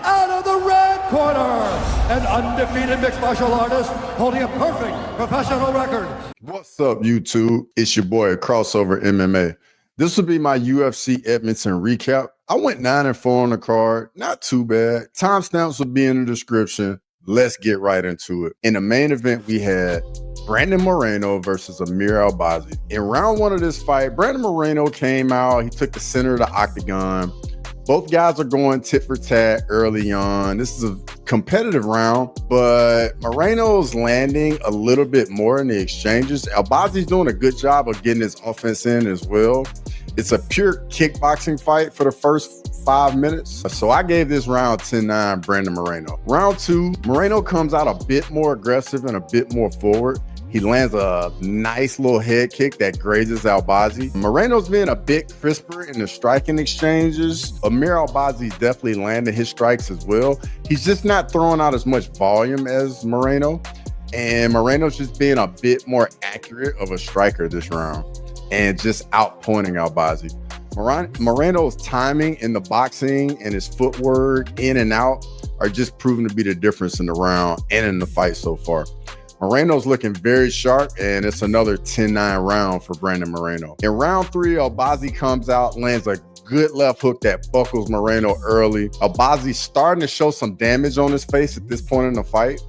out of the red corner, an undefeated mixed martial artist holding a perfect professional record. What's up, YouTube? It's your boy, Crossover MMA. This will be my UFC Edmonton recap. I went 9-4 on the card. Not too bad. Timestamps will be in the description. Let's get right into it. In the main event, we had Brandon Moreno versus Amir Albazi. In round one of this fight, Brandon Moreno came out. He took the center of the octagon. Both guys are going tit for tat early on. This is a competitive round, but Moreno's landing a little bit more in the exchanges. Albazi's doing a good job of getting his offense in as well. It's a pure kickboxing fight for the first 5 minutes. So I gave this round 10-9 Brandon Moreno. Round two, Moreno comes out a bit more aggressive and a bit more forward. He lands a nice little head kick that grazes Albazi. Moreno's been a bit crisper in the striking exchanges. Amir Albazi definitely landed his strikes as well. He's just not throwing out as much volume as Moreno. And Moreno's just being a bit more accurate of a striker this round and just outpointing Albazi. Moreno's timing in the boxing and his footwork in and out are just proving to be the difference in the round and in the fight so far. Moreno's looking very sharp, and it's another 10-9 round for Brandon Moreno. In round three, Albazi comes out, lands a good left hook that buckles Moreno early. Albazi's starting to show some damage on his face at this point in the fight.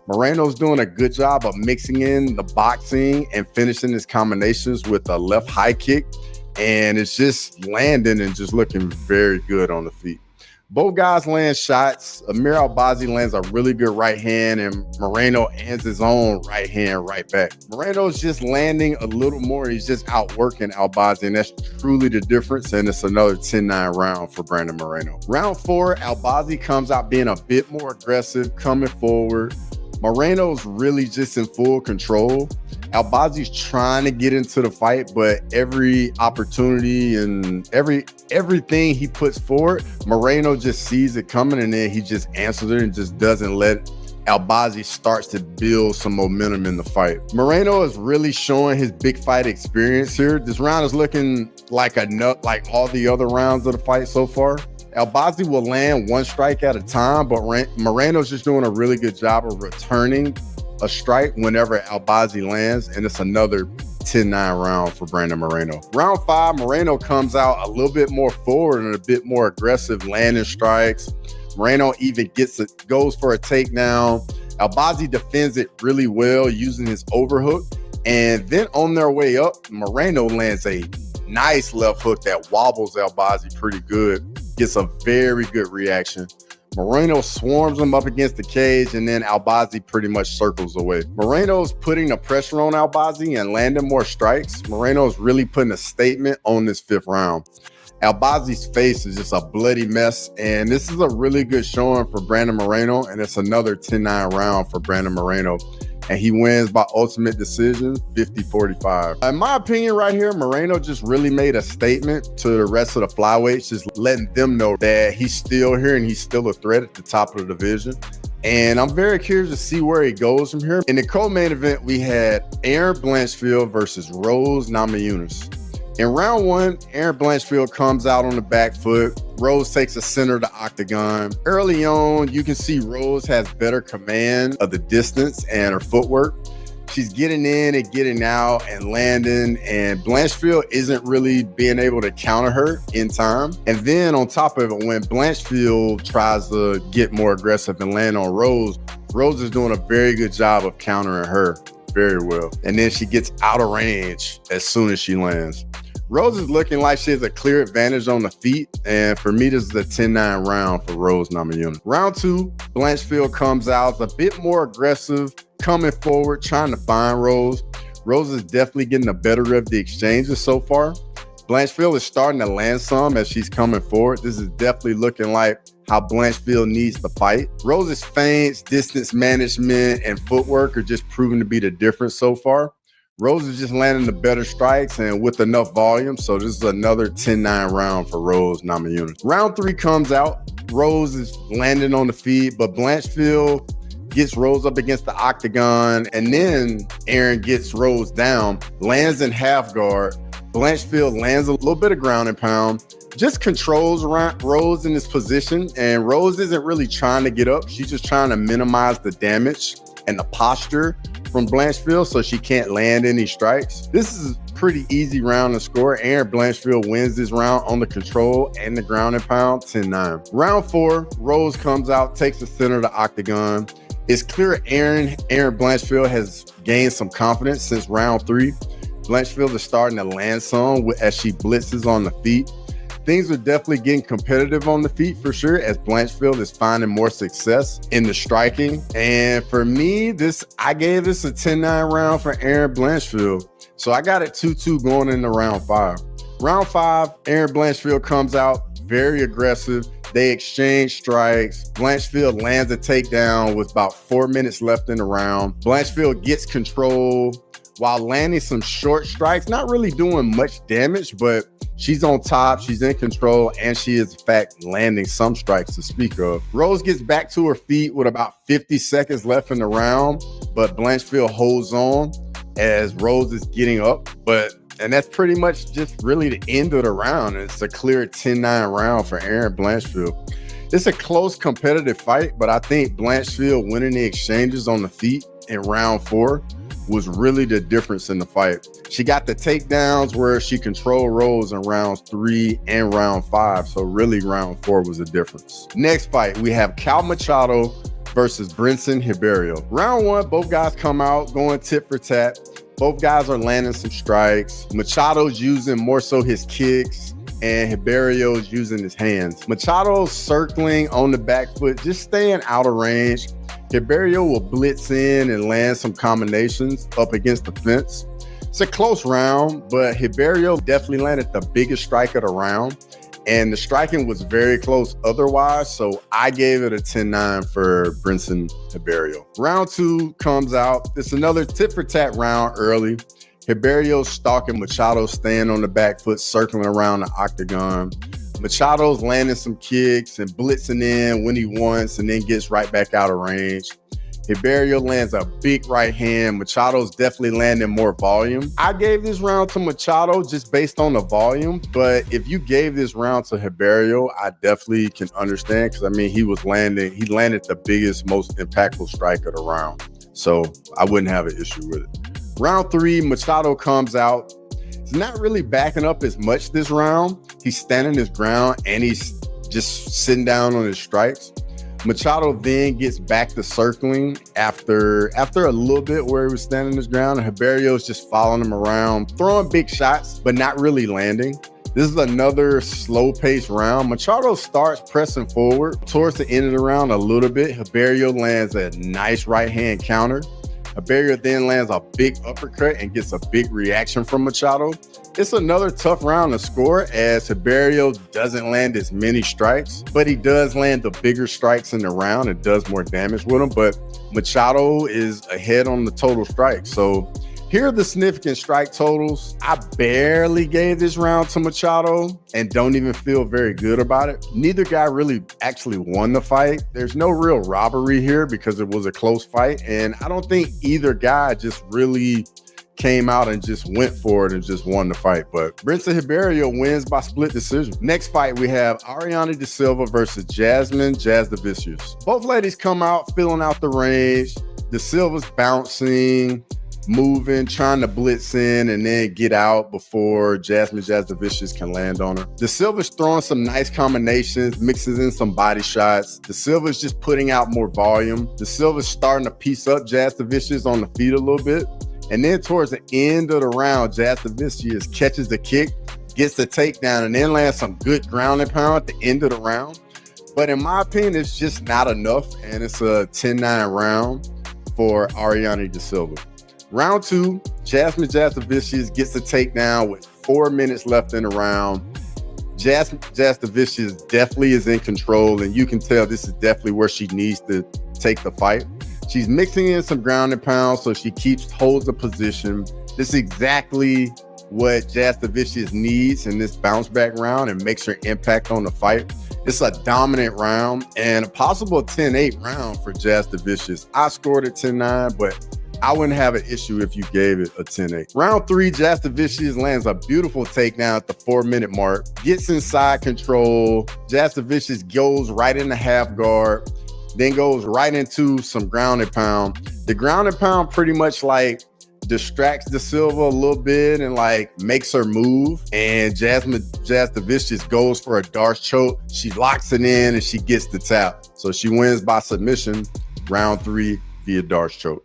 Moreno's doing a good job of mixing in the boxing and finishing his combinations with a left high kick, and it's just landing and just looking very good on the feet. Both guys land shots. Amir Albazi lands a really good right hand, and Moreno ends his own right hand right back. Moreno's just landing a little more. He's just outworking Albazi, and that's truly the difference, and it's another 10-9 round for Brandon Moreno. Round four, Albazi comes out being a bit more aggressive, coming forward. Moreno's really just in full control. Albazi's trying to get into the fight, but every opportunity and everything he puts forward, Moreno just sees it coming, and then he just answers it and just doesn't let Albazi starts to build some momentum in the fight. Moreno is really showing his big fight experience here. This round is looking like a nut like all the other rounds of the fight so far. Albazi will land one strike at a time, but Moreno's just doing a really good job of returning a strike whenever Albazi lands, and it's another 10-9 round for Brandon Moreno. Round five, Moreno comes out a little bit more forward and a bit more aggressive, landing strikes. Moreno even goes for a takedown. Albazi defends it really well using his overhook, and then on their way up, Moreno lands a nice left hook that wobbles Albazi pretty good. Gets a very good reaction. Moreno swarms him up against the cage, and then Albazi pretty much circles away. Moreno's putting the pressure on Albazi and landing more strikes. Moreno's really putting a statement on this fifth round. Albazi's face is just a bloody mess, and this is a really good showing for Brandon Moreno, and it's another 10-9 round for Brandon Moreno. And he wins by ultimate decision, 50-45. In my opinion right here, Moreno just really made a statement to the rest of the flyweights, just letting them know that he's still here and he's still a threat at the top of the division. And I'm very curious to see where he goes from here. In the co-main event, we had Erin Blanchfield versus Rose Namajunas. In round one, Erin Blanchfield comes out on the back foot. Rose takes the center of the octagon. Early on, you can see Rose has better command of the distance and her footwork. She's getting in and getting out and landing, and Blanchfield isn't really being able to counter her in time. And then on top of it, when Blanchfield tries to get more aggressive and land on Rose, Rose is doing a very good job of countering her very well. And then she gets out of range as soon as she lands. Rose is looking like she has a clear advantage on the feet, and for me, this is a 10-9 round for Rose Namajunas. Round two, Blanchfield comes out a bit more aggressive, coming forward, trying to find Rose. Rose is definitely getting the better of the exchanges so far. Blanchfield is starting to land some as she's coming forward. This is definitely looking like how Blanchfield needs to fight. Rose's feints, distance management, and footwork are just proving to be the difference so far. Rose is just landing the better strikes and with enough volume, so this is another 10-9 round for Rose Namajunas. Round three comes out. Rose is landing on the feet, but Blanchfield gets Rose up against the octagon, and then Erin gets Rose down, lands in half guard. Blanchfield lands a little bit of ground and pound. just controls Rose in this position, and Rose isn't really trying to get up. She's just trying to minimize the damage and the posture from Blanchfield so she can't land any strikes. This is a pretty easy round to score. Erin Blanchfield wins this round on the control and the ground and pound, 10-9. Round 4, Rose comes out, takes the center of the octagon. It's clear Erin Blanchfield has gained some confidence since round 3. Blanchfield is starting to land some as she blitzes on the feet. Things are definitely getting competitive on the feet for sure, as Blanchfield is finding more success in the striking. And for me, I gave this a 10-9 round for Erin Blanchfield. So I got it 2-2 going into round 5. Round 5, Erin Blanchfield comes out very aggressive. They exchange strikes. Blanchfield lands a takedown with about 4 minutes left in the round. Blanchfield gets control while landing some short strikes, not really doing much damage, but she's on top, she's in control, and she is, in fact, landing some strikes to speak of. Rose gets back to her feet with about 50 seconds left in the round, but Blanchfield holds on as Rose is getting up. And that's pretty much just really the end of the round. It's a clear 10-9 round for Erin Blanchfield. It's a close competitive fight, but I think Blanchfield winning the exchanges on the feet in round 4 was really the difference in the fight. She got the takedowns where she controlled Rose in rounds 3 and round 5. So really round 4 was the difference. Next fight, we have Caio Machado versus Brendson Ribeiro. Round 1, both guys come out going tit for tat. Both guys are landing some strikes. Machado's using more so his kicks, and Ribero's using his hands. Machado's circling on the back foot, just staying out of range. Ribeiro will blitz in and land some combinations up against the fence. It's a close round, but Ribeiro definitely landed the biggest strike of the round, and the striking was very close otherwise, so I gave it a 10-9 for Brendson Ribeiro. Round 2 comes out. It's another tit-for-tat round early. Ribeiro stalking Machado, staying on the back foot, circling around the octagon. Machado's landing some kicks and blitzing in when he wants, and then gets right back out of range. Ribeiro lands a big right hand. Machado's definitely landing more volume. I gave this round to Machado just based on the volume, but if you gave this round to Ribeiro, I definitely can understand, because I mean, he landed the biggest, most impactful strike of the round. So I wouldn't have an issue with it. Round 3, Machado comes out. He's not really backing up as much this round. He's standing his ground and he's just sitting down on his strikes. Machado then gets back to circling after a little bit where he was standing his ground, and Ribero's just following him around, throwing big shots, but not really landing. This is another slow-paced round. Machado starts pressing forward towards the end of the round a little bit. Ribeiro lands a nice right-hand counter. Ribeiro then lands a big uppercut and gets a big reaction from Machado. It's another tough round to score, as Ribeiro doesn't land as many strikes, but he does land the bigger strikes in the round and does more damage with them. But Machado is ahead on the total strikes. So here are the significant strike totals. I barely gave this round to Machado and don't even feel very good about it. Neither guy really actually won the fight. There's no real robbery here because it was a close fight, and I don't think either guy just really came out and just went for it and just won the fight. But Brendson Ribeiro wins by split decision. Next fight, we have Ariane de Silva versus Jasmine Jasudavicius. Both ladies come out filling out the range. De Silva's bouncing, moving, trying to blitz in and then get out before Jasmine Jasudavicius can land on her. De Silva's throwing some nice combinations, mixes in some body shots. De Silva's just putting out more volume. De Silva's starting to piece up Jasudavicius on the feet a little bit. And then towards the end of the round, Jasudavicius catches the kick, gets the takedown, and then lands some good ground and pound at the end of the round. But in my opinion, it's just not enough, and it's a 10-9 round for Ariane de Silva. Round 2, Jasmine Jasudavicius gets the takedown with 4 minutes left in the round. Jasudavicius definitely is in control, and you can tell this is definitely where she needs to take the fight. She's mixing in some ground and pound, so she holds the position. This is exactly what Jasudavicius needs in this bounce back round and makes her impact on the fight. It's a dominant round and a possible 10-8 round for Jasudavicius. I scored it 10-9, but I wouldn't have an issue if you gave it a 10-8. Round 3, Jasudavicius lands a beautiful takedown at the 4-minute mark, gets inside control. Jasudavicius goes right in the half guard, then goes right into some ground and pound. The ground and pound pretty much like distracts the Silva a little bit and like makes her move. And Jasudavicius goes for a Darce choke. She locks it in and she gets the tap. So she wins by submission, round 3 via Darce choke.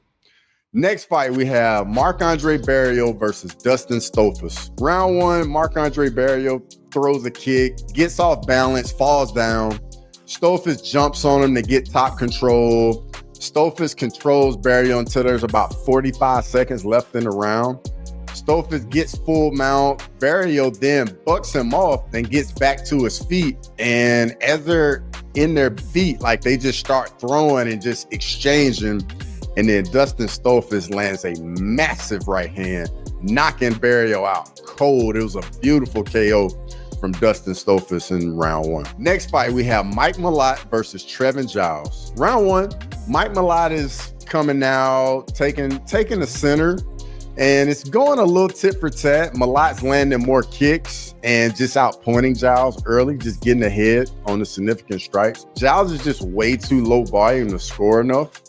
Next fight, we have Marc-Andre Barriault versus Dustin Stoltzfus. Round 1, Marc-Andre Barriault throws a kick, gets off balance, falls down. Stoltzfus jumps on him to get top control. Stoltzfus controls Barriault until there's about 45 seconds left in the round. Stoltzfus gets full mount. Barriault then bucks him off and gets back to his feet. And as they're in their feet, like they just start throwing and just exchanging. And then Dustin Stoltzfus lands a massive right hand, knocking Barriault out cold. It was a beautiful KO from Dustin Stoltzfus in round 1. Next fight, we have Mike Malott versus Trevin Giles. Round 1, Mike Malott is coming now, taking the center, and it's going a little tit for tat. Malott's landing more kicks and just outpointing Giles early, just getting ahead on the significant strikes. Giles is just way too low volume to score enough.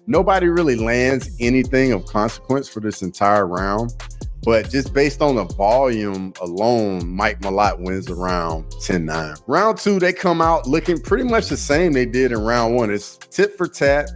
Nobody really lands anything of consequence for this entire round. But just based on the volume alone, Mike Malott wins the round 10-9. Round 2, they come out looking pretty much the same they did in round 1. It's tit for tat.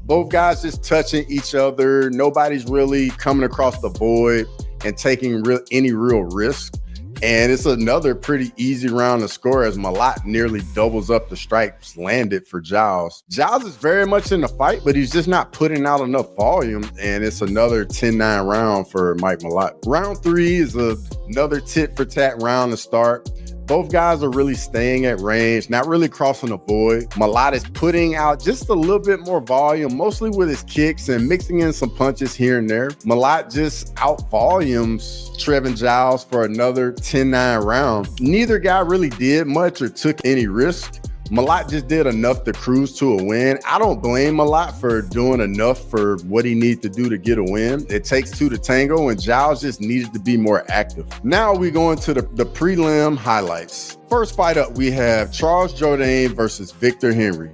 Both guys just touching each other. Nobody's really coming across the void and taking any real risk. And it's another pretty easy round to score as Malott nearly doubles up the strikes landed for Giles. Giles is very much in the fight, but he's just not putting out enough volume. And it's another 10-9 round for Mike Malott. Round 3 is another tit for tat round to start. Both guys are really staying at range, not really crossing the void. Malott is putting out just a little bit more volume, mostly with his kicks and mixing in some punches here and there. Malott just out volumes Trevin Giles for another 10-9 round. Neither guy really did much or took any risk. Malott just did enough to cruise to a win. I don't blame Malott for doing enough for what he needs to do to get a win. It takes 2 to tango, and Giles just needed to be more active. Now we go into the prelim highlights. First fight up, we have Charles Jourdain versus Victor Henry.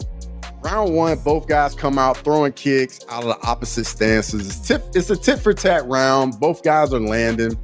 Round 1, both guys come out throwing kicks out of the opposite stances. It's a tit for tat round. Both guys are landing.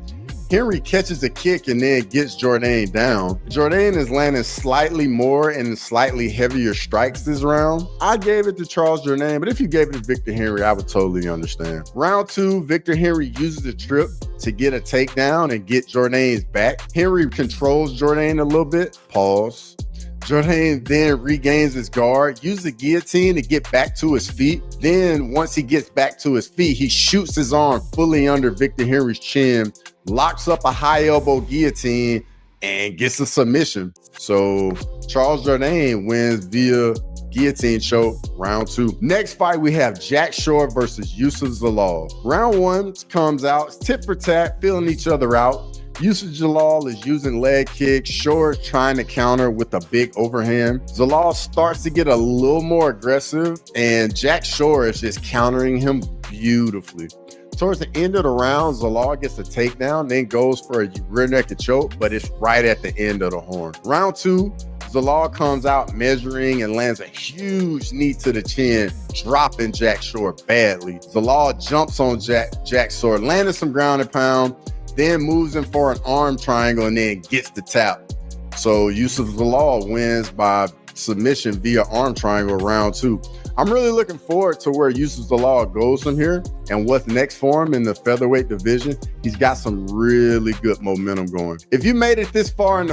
Henry catches a kick and then gets Jourdain down. Jourdain is landing slightly more and slightly heavier strikes this round. I gave it to Charles Jourdain, but if you gave it to Victor Henry, I would totally understand. Round 2, Victor Henry uses the trip to get a takedown and get Jourdain's back. Henry controls Jourdain a little bit. Pause. Jourdain then regains his guard, uses the guillotine to get back to his feet. Then once he gets back to his feet, he shoots his arm fully under Victor Henry's chin, locks up a high elbow guillotine, and gets a submission. So Charles Jourdain wins via guillotine choke, round 2. Next fight, we have Jack Shore versus Youssef Zalal. Round 1 comes out, it's tit for tat, feeling each other out. Youssef Zalal is using leg kicks. Shore is trying to counter with a big overhand. Zalal starts to get a little more aggressive, and Jack Shore is just countering him beautifully. Towards the end of the round, Zalal gets a takedown, then goes for a rear naked choke, but it's right at the end of the horn. Round 2, Zalal comes out measuring and lands a huge knee to the chin, dropping Jack Shore badly. Zalal jumps on Jack Shore, landing some ground and pound, then moves in for an arm triangle and then gets the tap. So Youssef Zalal wins by submission via arm triangle round 2. I'm really looking forward to where Youssef Zalal goes from here and what's next for him in the featherweight division. He's got some really good momentum going. If you made it this far in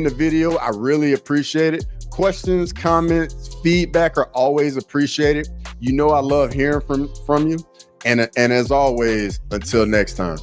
the video, I really appreciate it. Questions, comments, feedback are always appreciated. You know I love hearing from you. And as always, until next time.